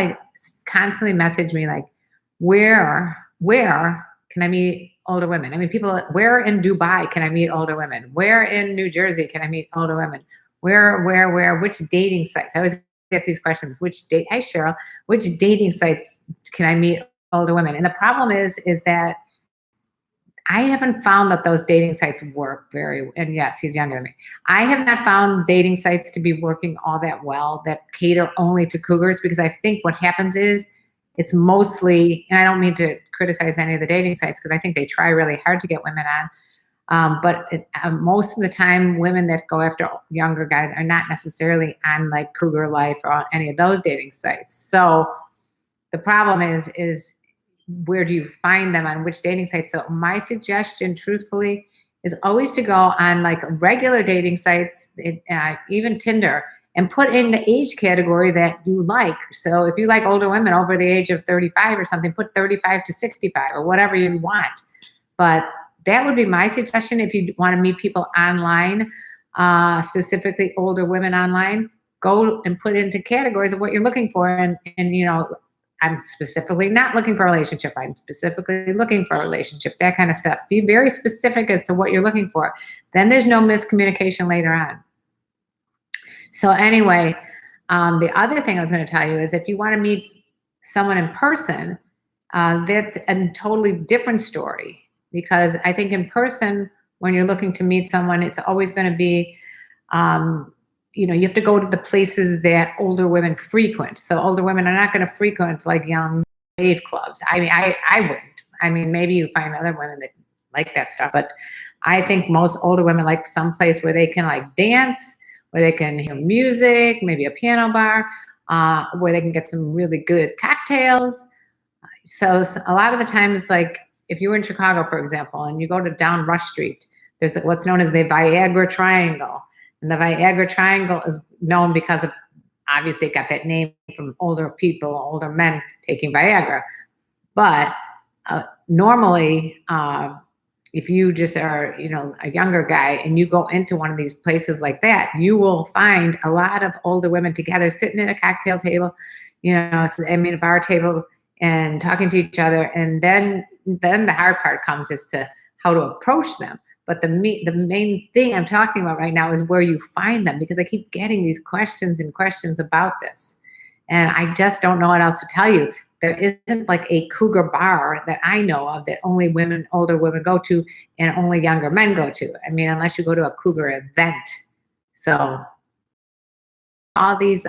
like constantly message me like, where can I meet older women? I mean, people, where in Dubai can I meet older women? Where in New Jersey can I meet older women? Where, which dating sites? I always get these questions. Hi Cheryl, which dating sites can I meet older women? And the problem is that I haven't found that those dating sites work and yes, he's younger than me. I have not found dating sites to be working all that well that cater only to cougars, because I think what happens is it's mostly, and I don't mean to criticize any of the dating sites because I think they try really hard to get women on. Most of the time, women that go after younger guys are not necessarily on like Cougar Life or on any of those dating sites. So the problem is where do you find them, on which dating sites? So my suggestion, truthfully, is always to go on like regular dating sites, even Tinder, and put in the age category that you like. So if you like older women over the age of 35 or something, put 35 to 65 or whatever you want. But that would be my suggestion if you want to meet people online, specifically older women online. Go and put into categories of what you're looking for, and I'm specifically not looking for a relationship. I'm specifically looking for a relationship, that kind of stuff. Be very specific as to what you're looking for. Then there's no miscommunication later on. So anyway, the other thing I was going to tell you is if you want to meet someone in person, that's a totally different story, because I think in person, when you're looking to meet someone, it's always going to be, you have to go to the places that older women frequent. So older women are not going to frequent like young rave clubs. I mean, I wouldn't. I mean, maybe you find other women that like that stuff, but I think most older women like some place where they can like dance, where they can hear music, maybe a piano bar, where they can get some really good cocktails. So a lot of the times, like if you were in Chicago, for example, and you go to down Rush Street, there's what's known as the Viagra Triangle. And the Viagra Triangle is known because of, obviously it got that name from older people, older men taking Viagra. But normally, if you just are, a younger guy and you go into one of these places like that, you will find a lot of older women together sitting at a cocktail table, a bar table, and talking to each other. And then the hard part comes as to how to approach them. But the main thing I'm talking about right now is where you find them, because I keep getting these questions about this. And I just don't know what else to tell you. There isn't like a cougar bar that I know of that only older women go to and only younger men go to. I mean, unless you go to a cougar event. So all these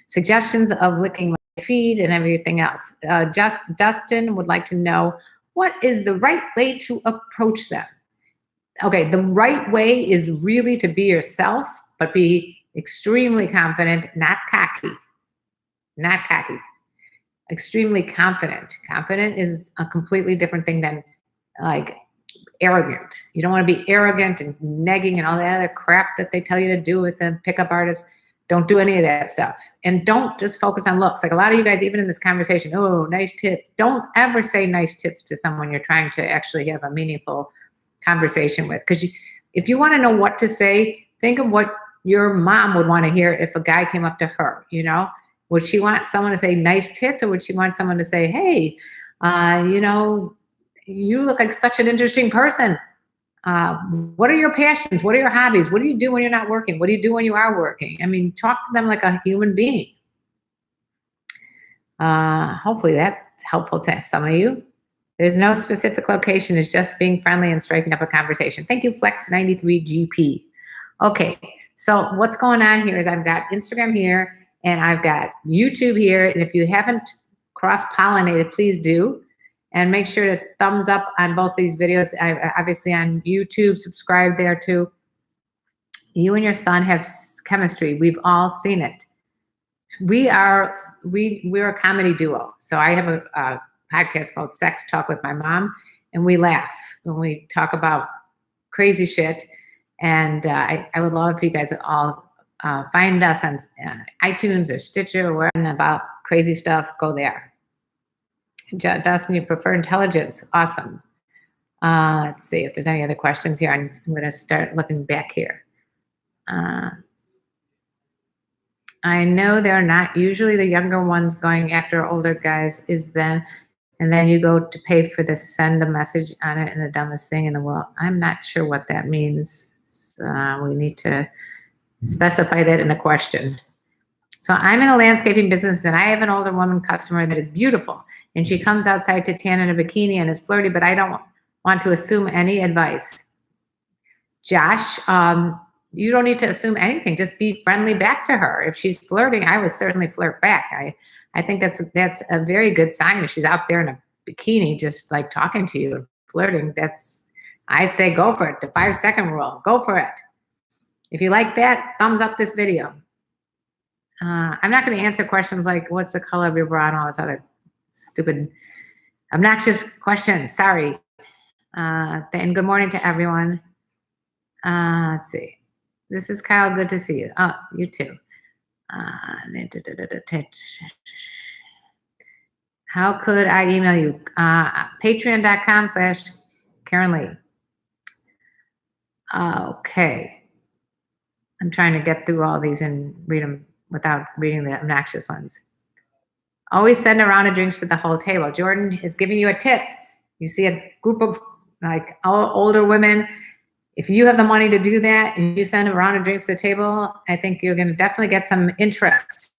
suggestions of licking my feet and everything else. Dustin would like to know, what is the right way to approach them? Okay, the right way is really to be yourself, but be extremely confident, not cocky. Not cocky. Extremely confident. Confident is a completely different thing than like arrogant. You don't want to be arrogant and negging and all that other crap that they tell you to do with a pickup artist. Don't do any of that stuff. And don't just focus on looks. Like a lot of you guys, even in this conversation, oh, nice tits. Don't ever say nice tits to someone you're trying to actually have a meaningful conversation with. Because if you want to know what to say, think of what your mom would want to hear if a guy came up to her, Would she want someone to say nice tits, or would she want someone to say, hey, you look like such an interesting person. What are your passions? What are your hobbies? What do you do when you're not working? What do you do when you are working? I mean, talk to them like a human being. Hopefully that's helpful to some of you. There's no specific location. It's just being friendly and striking up a conversation. Thank you, Flex93GP. Okay, so what's going on here is I've got Instagram here and I've got YouTube here. And if you haven't cross-pollinated, please do. And make sure to thumbs up on both these videos. Obviously on YouTube, subscribe there too. You and your son have chemistry. We've all seen it. We're a comedy duo. So I have a podcast called Sex Talk with My Mom, and we laugh when we talk about crazy shit. And I would love if you guys all find us on iTunes or Stitcher or wherever about crazy stuff. Go there. Dustin, you prefer intelligence. Awesome. Let's see if there's any other questions here. I'm going to start looking back here. I know they're not usually the younger ones going after older guys is then, and then you go to pay for the send a message on it and the dumbest thing in the world. I'm not sure what that means. We need to specify that in a question. So I'm in a landscaping business and I have an older woman customer that is beautiful and she comes outside to tan in a bikini and is flirty, but I don't want to assume any advice. Josh, you don't need to assume anything. Just be friendly back to her. If she's flirting, I would certainly flirt back. I think that's a very good sign. If she's out there in a bikini, just like talking to you and flirting, I say go for it. The 5-second rule, go for it. If you like that, thumbs up this video. I'm not going to answer questions like what's the color of your bra and all this other stupid, obnoxious questions. Sorry. And good morning to everyone. Let's see. This is Kyle. Good to see you. Oh, you too. How could I email you? Patreon.com/KarenLee. Okay. I'm trying to get through all these and read them without reading the obnoxious ones. Always send a round of drinks to the whole table. Jordan is giving you a tip. You see a group of like older women. If you have the money to do that and you send a round of drinks to the table, I think you're going to definitely get some interest,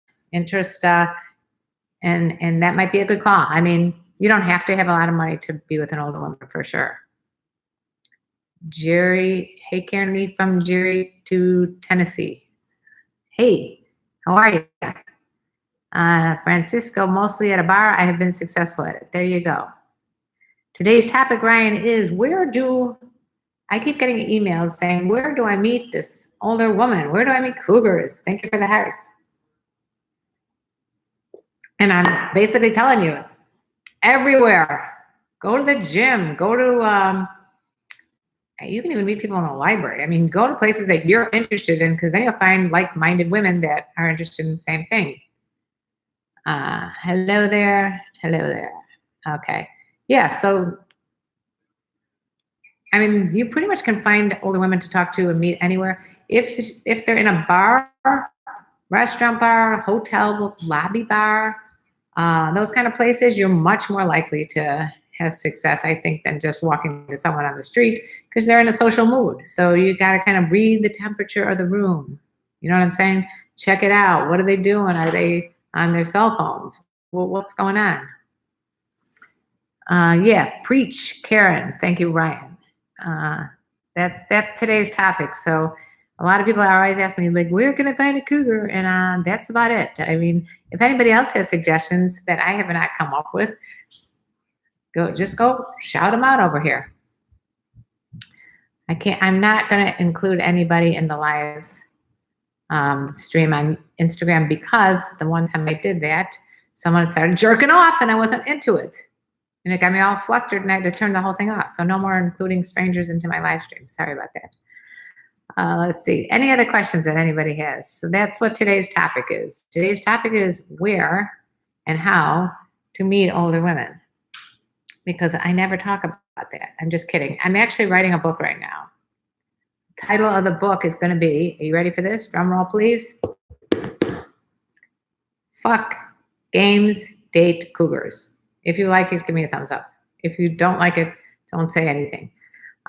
and that might be a good call. I mean, you don't have to have a lot of money to be with an older woman for sure. Jerry, hey, KarenLee from Jerry to Tennessee. Hey, how are you? Francisco, mostly at a bar. I have been successful at it. There you go. Today's topic, Ryan, is I keep getting emails saying, where do I meet this older woman? Where do I meet cougars? Thank you for the hearts. And I'm basically telling you, everywhere. Go to the gym. Go to, you can even meet people in a library. I mean, go to places that you're interested in because then you'll find like-minded women that are interested in the same thing. Hello there. Hello there. Okay. Yeah, so I mean, you pretty much can find older women to talk to and meet anywhere. If they're in a bar, restaurant bar, hotel, lobby bar, those kind of places, you're much more likely to have success, I think, than just walking to someone on the street because they're in a social mood. So you got to kind of read the temperature of the room. You know what I'm saying? Check it out. What are they doing? Are they on their cell phones? Well, what's going on? Yeah, preach, Karen. Thank you, Ryan. That's today's topic. So a lot of people are always asking me, like, where can I find a cougar? And that's about it. I mean, if anybody else has suggestions that I have not come up with, go shout them out over here. I'm not going to include anybody in the live stream on Instagram because the one time I did that, someone started jerking off and I wasn't into it. And it got me all flustered and I had to turn the whole thing off. So no more including strangers into my live stream. Sorry about that. Let's see. Any other questions that anybody has? So that's what today's topic is. Today's topic is where and how to meet older women. Because I never talk about that. I'm just kidding. I'm actually writing a book right now. The title of the book is going to be, are you ready for this? Drum roll, please. Fuck Games, Date, Cougars. If you like it, give me a thumbs up. If you don't like it, don't say anything.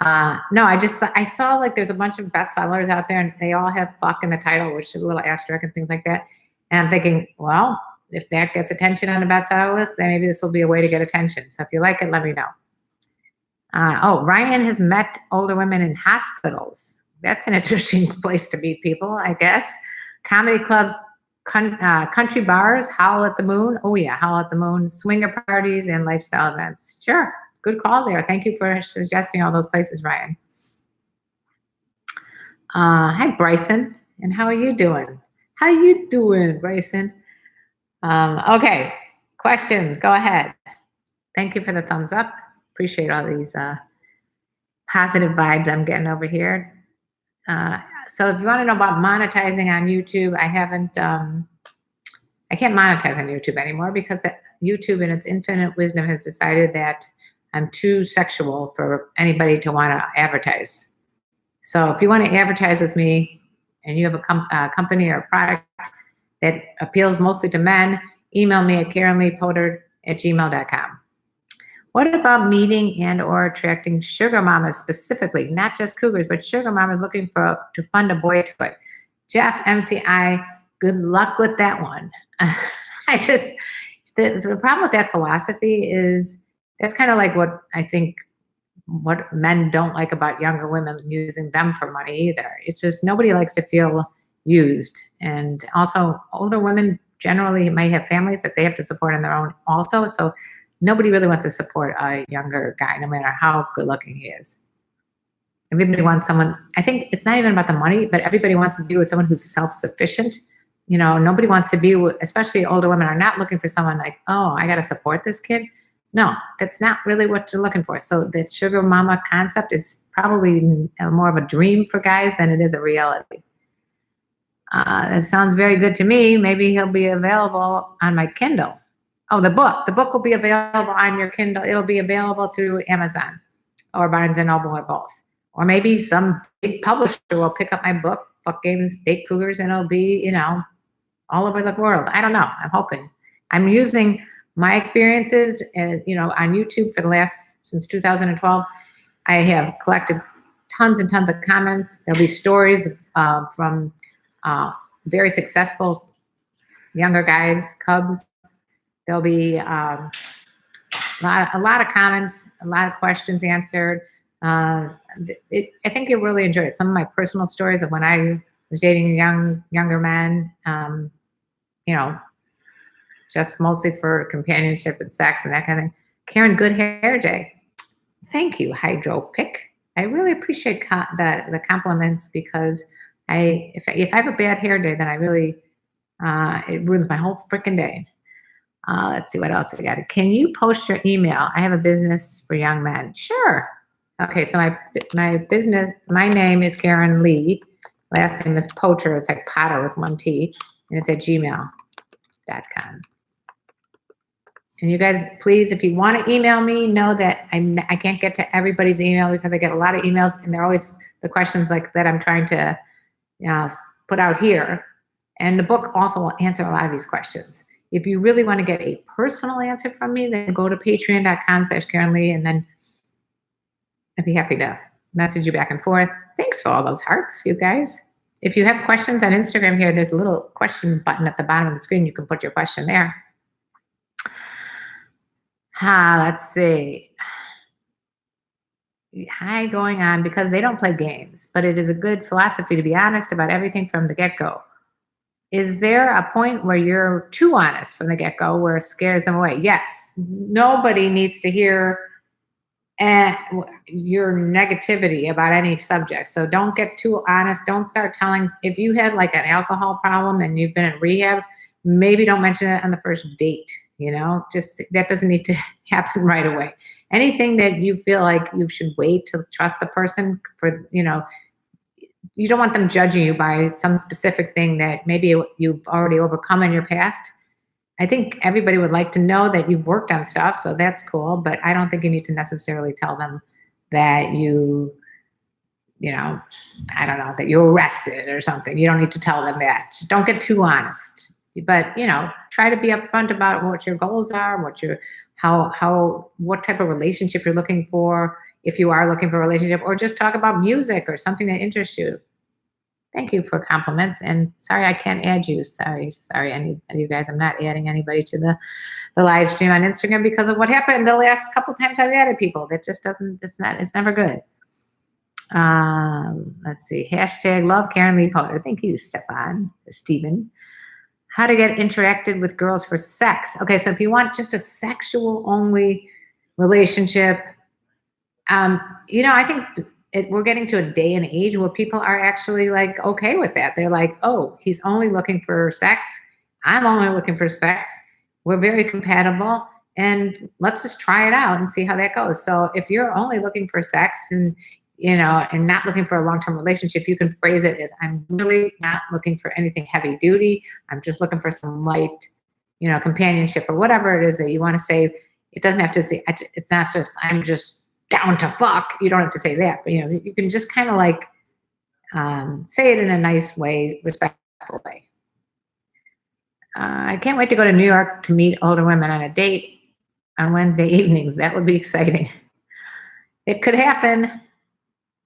No, I saw like there's a bunch of bestsellers out there and they all have fuck in the title, which is a little asterisk and things like that. And I'm thinking, well, if that gets attention on the bestseller list, then maybe this will be a way to get attention. So if you like it, let me know. Ryan has met older women in hospitals. That's an interesting place to meet people, I guess. Comedy clubs, country bars, Howl at the Moon. Oh yeah, Howl at the Moon, swinger parties, and lifestyle events. Sure, good call there. Thank you for suggesting all those places, Ryan. Hi, Bryson, and how are you doing? How you doing, Bryson? Okay, questions, go ahead. Thank you for the thumbs up. Appreciate all these positive vibes I'm getting over here. So if you want to know about monetizing on YouTube, I can't monetize on YouTube anymore because YouTube in its infinite wisdom has decided that I'm too sexual for anybody to want to advertise. So if you want to advertise with me and you have a company or a product, that appeals mostly to men, email me at KarenLeePotter@gmail.com. What about meeting and or attracting sugar mamas specifically, not just cougars, but sugar mamas looking to fund a boy toy? Jeff, MCI, good luck with that one. I just, the problem with that philosophy is that's kind of like what I think what men don't like about younger women using them for money either. It's just nobody likes to feel used. And also older women generally may have families that they have to support on their own also. So nobody really wants to support a younger guy, no matter how good looking he is. Everybody wants someone, I think it's not even about the money, but everybody wants to be with someone who's self-sufficient. You know, nobody wants to be with, especially older women are not looking for someone like, oh, I got to support this kid. No, that's not really what you're looking for. So the sugar mama concept is probably more of a dream for guys than it is a reality. That sounds very good to me. Maybe he'll be available on my Kindle. Oh, the book. The book will be available on your Kindle. It'll be available through Amazon or Barnes & Noble or both. Or maybe some big publisher will pick up my book, Fuck Games, Date Cougars, and it'll be, you know, all over the world. I don't know. I'm hoping. I'm using my experiences, you know, on YouTube since 2012. I have collected tons and tons of comments. There'll be stories from very successful younger guys, Cubs. There'll be a lot of comments, a lot of questions answered. I think you'll really enjoy it. Some of my personal stories of when I was dating younger men, you know, just mostly for companionship and sex and that kind of thing. Karen, good hair day. Thank you, Hydro Pick. I really appreciate the compliments because if I have a bad hair day, then I really, it ruins my whole freaking day. Let's see what else we got. Can you post your email? I have a business for young men. Sure. Okay, so my business, my name is KarenLee. Last name is Potter. It's like Potter with one T, and it's at gmail.com. And you guys, please, if you want to email me, know that I can't get to everybody's email because I get a lot of emails, and they're always the questions like that I'm trying to, you know, put out here. And the book also will answer a lot of these questions. If you really want to get a personal answer from me, then go to patreon.com/KarenLee, and then I'd be happy to message you back and forth. Thanks for all those hearts, you guys. If you have questions on Instagram here, there's a little question button at the bottom of the screen. You can put your question there. Let's see. Hi, going on because they don't play games, but it is a good philosophy to be honest about everything from the get-go. Is there a point where you're too honest from the get-go where it scares them away? Yes. Nobody needs to hear your negativity about any subject. So don't get too honest. Don't start telling. If you had like an alcohol problem and you've been in rehab, maybe don't mention it on the first date. You know, just that doesn't need to happen right away. Anything that you feel like you should wait to trust the person for, you know, you don't want them judging you by some specific thing that maybe you've already overcome in your past. I think everybody would like to know that you've worked on stuff, so that's cool, but I don't think you need to necessarily tell them that you know, I don't know, that you're arrested or something. You don't need to tell them that. Don't get too honest. But, you know, try to be upfront about what your goals are, what type of relationship you're looking for, if you are looking for a relationship, or just talk about music or something that interests you. Thank you for compliments, and sorry I can't add you. Sorry, any of you guys. I'm not adding anybody to the live stream on Instagram because of what happened the last couple times I've added people. That just doesn't. It's never good. Let's see. Hashtag love KarenLee Potter. Thank you, Stephen. How to get interacted with girls for sex. Okay, so if you want just a sexual only relationship, you know, I think we're getting to a day and age where people are actually like okay with that. They're like, oh, he's only looking for sex. I'm only looking for sex. We're very compatible, and let's just try it out and see how that goes. So if you're only looking for sex and, you know, and not looking for a long-term relationship, you can phrase it as, I'm really not looking for anything heavy duty. I'm just looking for some light, you know, companionship or whatever it is that you want to say. It doesn't have to say, it's not just, I'm just down to fuck. You don't have to say that, but, you know, you can just kind of like say it in a nice way, respectful way. I can't wait to go to New York to meet older women on a date on Wednesday evenings. That would be exciting. It could happen.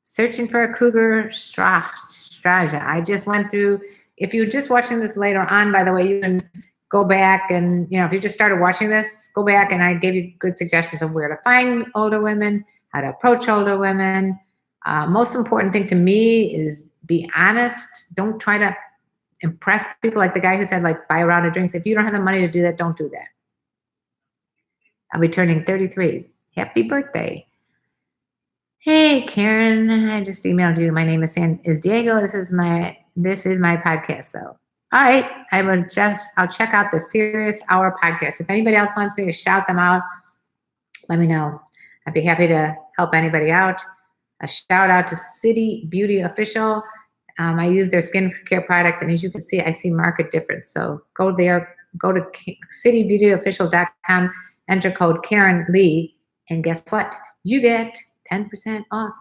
Searching for a cougar straja. I just went through. If you're just watching this later on, by the way, you can go back and, if you just started watching this, go back and I gave you good suggestions of where to find older women, how to approach older women. Most important thing to me is be honest. Don't try to impress people like the guy who said, like, buy a round of drinks. If you don't have the money to do that, don't do that. I'll be turning 33. Happy birthday. Hey, Karen, I just emailed you. My name is Diego. This is my podcast, though. All right, I'll check out the Serious Hour podcast. If anybody else wants me to shout them out, let me know. I'd be happy to help anybody out. A shout out to City Beauty Official. I use their skincare products, and as you can see, I see market difference. So go there, go to citybeautyofficial.com, enter code KarenLee, and guess what? You get 10% off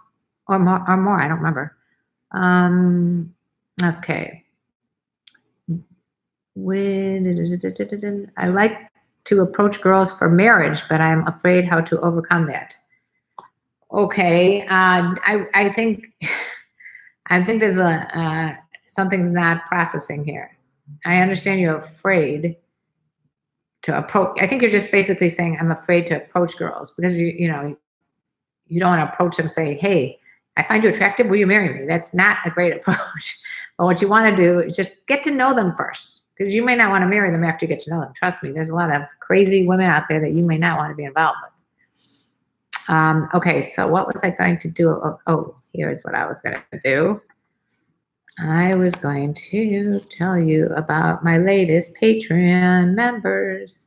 or more. I don't remember. Okay. I like to approach girls for marriage, but I'm afraid how to overcome that. Okay. I think there's something not processing here. I understand you're afraid to approach. I think you're just basically saying, I'm afraid to approach girls because you don't want to approach them and say, hey, I find you attractive. Will you marry me? That's not a great approach. But what you want to do is just get to know them first, because you may not want to marry them after you get to know them. Trust me, there's a lot of crazy women out there that you may not want to be involved with. Okay, so what was I going to do? Oh, here's what I was going to do. I was going to tell you about my latest Patreon members.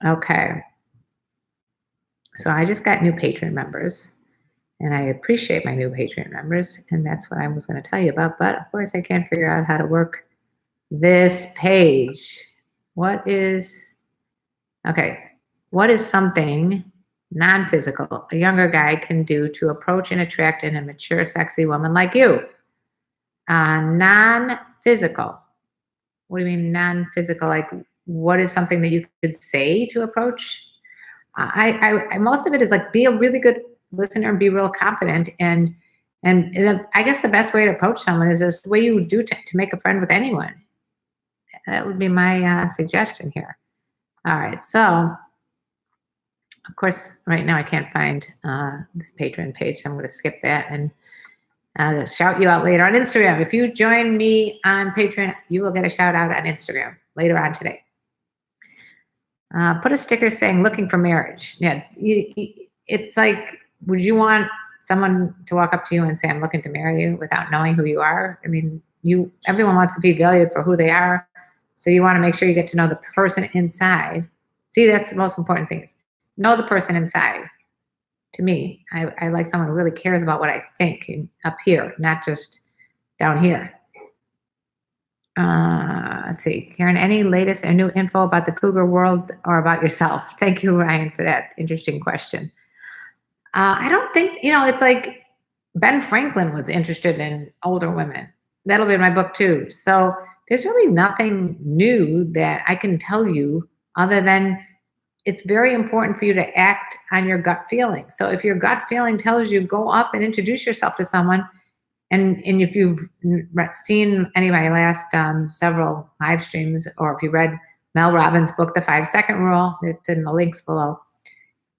Okay. So I just got new Patreon members, and I appreciate my new Patreon members, and that's what I was going to tell you about. But of course, I can't figure out how to work this page. What is something non-physical a younger guy can do to approach and attract a mature, sexy woman like you? Non-physical. What do you mean non-physical? Like, what is something that you could say to approach? I most of it is like, be a really good listener and be real confident. And I guess the best way to approach someone is just the way you do to make a friend with anyone. That would be my suggestion here. All right. So, of course, right now I can't find this Patreon page. So I'm going to skip that and shout you out later on Instagram. If you join me on Patreon, you will get a shout out on Instagram later on today. Put a sticker saying looking for marriage. Yeah, it's like, would you want someone to walk up to you and say, I'm looking to marry you, without knowing who you are? I mean, everyone wants to be valued for who they are. So you want to make sure you get to know the person inside. See, that's the most important thing, is know the person inside. To me, I like someone who really cares about what I think up here, not just down here. Let's see, Karen, any latest or new info about the cougar world or about yourself? Thank you, Ryan, for that interesting question. I don't think, it's like Ben Franklin was interested in older women. That'll be in my book too. So there's really nothing new that I can tell you other than it's very important for you to act on your gut feeling. So if your gut feeling tells you, go up and introduce yourself to someone. And if you've seen any of my last several live streams, or if you read Mel Robbins' book, The 5-Second Rule, it's in the links below.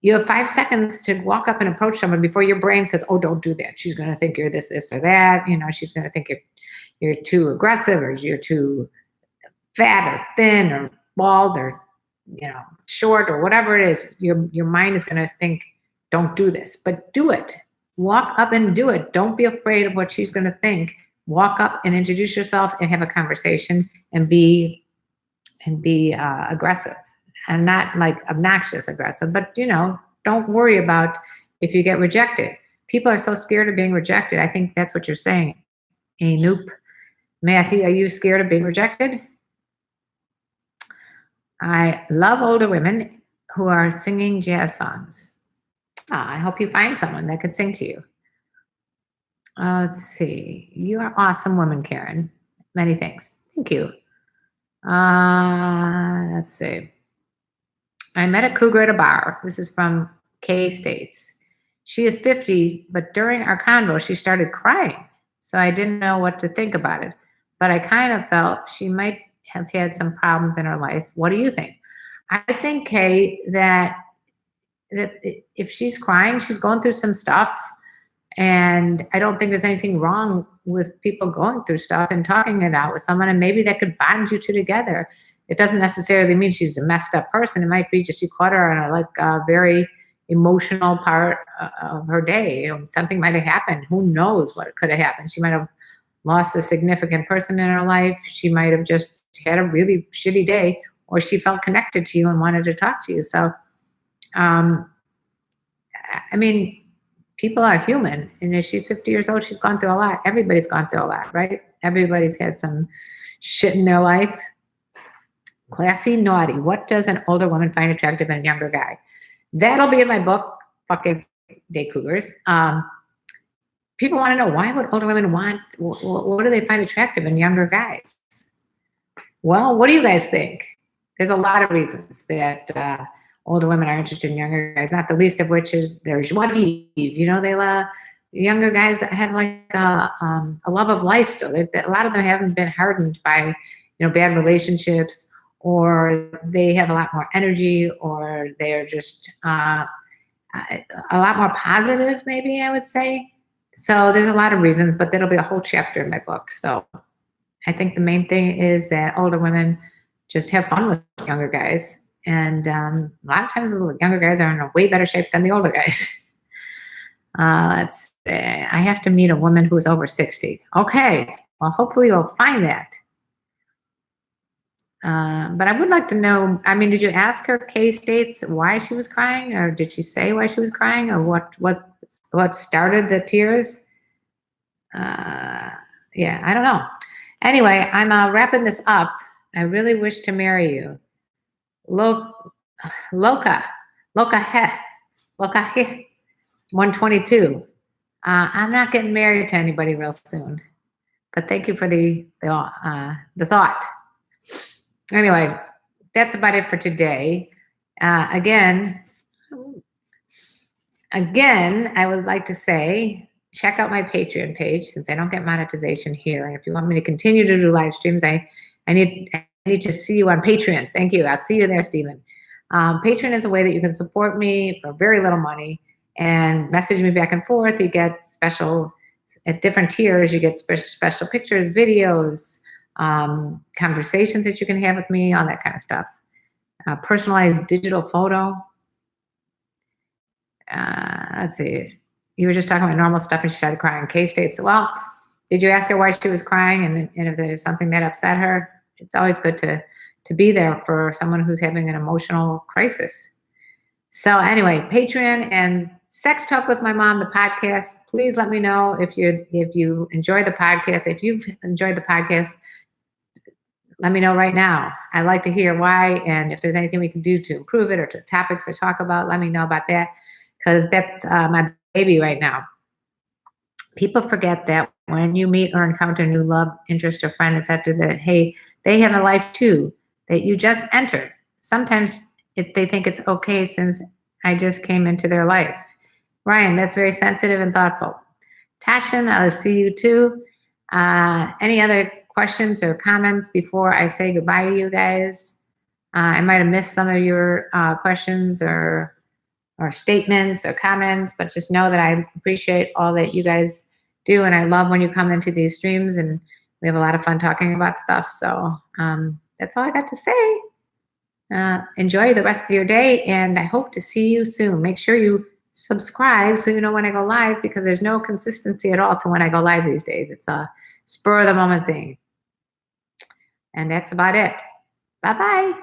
You have 5 seconds to walk up and approach someone before your brain says, oh, don't do that. She's going to think you're this, or that. She's going to think you're too aggressive, or you're too fat or thin or bald or, short, or whatever it is. Your mind is going to think, don't do this, but do it. Walk up and do it. Don't be afraid of what she's going to think. Walk up and introduce yourself and have a conversation and be aggressive, and not like obnoxious aggressive, but don't worry about if you get rejected. People are so scared of being rejected. I think that's what you're saying. Nope. Matthew, are you scared of being rejected? I love older women who are singing jazz songs. I hope you find someone that could sing to you. Let's see. You are awesome woman, Karen. Many thanks. Thank you. Let's see. I met a cougar at a bar. This is from K States. She is 50, but during our convo, she started crying. So I didn't know what to think about it. But I kind of felt she might have had some problems in her life. What do you think? I think, Kay, that if she's crying, she's going through some stuff. And I don't think there's anything wrong with people going through stuff and talking it out with someone, and maybe that could bond you two together. It doesn't necessarily mean she's a messed up person. It might be just you caught her on a very emotional part of her day. Something might have happened. Who knows what could have happened? She might have lost a significant person in her life. She might have just had a really shitty day, or she felt connected to you and wanted to talk to you. So, um, I mean, people are human. And if she's 50 years old, she's gone through a lot. Everybody's gone through a lot, right? Everybody's had some shit in their life. Classy, naughty. What does an older woman find attractive in a younger guy? That'll be in my book, Fucking Day Cougars. People want to know, why would older women want, what do they find attractive in younger guys? Well, what do you guys think? There's a lot of reasons that older women are interested in younger guys, not the least of which is their joie de vivre. You know, they love younger guys that have like a love of life still. A lot of them haven't been hardened by, bad relationships, or they have a lot more energy, or they're just a lot more positive, maybe I would say. So there's a lot of reasons, but that'll be a whole chapter in my book. So I think the main thing is that older women just have fun with younger guys. And a lot of times the younger guys are in a way better shape than the older guys. Let's see. I have to meet a woman who's over 60. Okay. Well, hopefully you'll find that. But I would like to know, did you ask her, K States, why she was crying? Or did she say why she was crying? Or what started the tears? Yeah, I don't know. Anyway, I'm wrapping this up. I really wish to marry you. Loca he, 122. I'm not getting married to anybody real soon, but thank you for the thought. Anyway, that's about it for today. Again, I would like to say, check out my Patreon page, since I don't get monetization here. And if you want me to continue to do live streams, I need to see you on Patreon. Thank you. I'll see you there, Stephen. Patreon is a way that you can support me for very little money and message me back and forth. You get special, at different tiers, you get special pictures, videos, conversations that you can have with me, all that kind of stuff. Personalized digital photo. Let's see. You were just talking about normal stuff and she started crying. K States. Well, did you ask her why she was crying, and if there's something that upset her? It's always good to be there for someone who's having an emotional crisis. So anyway, Patreon and Sex Talk with My Mom, the podcast. Please let me know if you enjoy the podcast. If you've enjoyed the podcast, let me know right now. I'd like to hear why, and if there's anything we can do to improve it or to topics to talk about, let me know about that, because that's my baby right now. People forget that when you meet or encounter new love, interest, or friend, etc., that, hey, they have a life too that you just entered. Sometimes they think it's okay since I just came into their life. Ryan, that's very sensitive and thoughtful. Tashin, I'll see you too. Any other questions or comments before I say goodbye to you guys? I might have missed some of your questions or statements or comments, but just know that I appreciate all that you guys do, and I love when you come into these streams, and we have a lot of fun talking about stuff. So that's all I got to say. Enjoy the rest of your day, and I hope to see you soon. Make sure you subscribe so you know when I go live, because there's no consistency at all to when I go live these days. It's a spur of the moment thing. And that's about it. Bye-bye.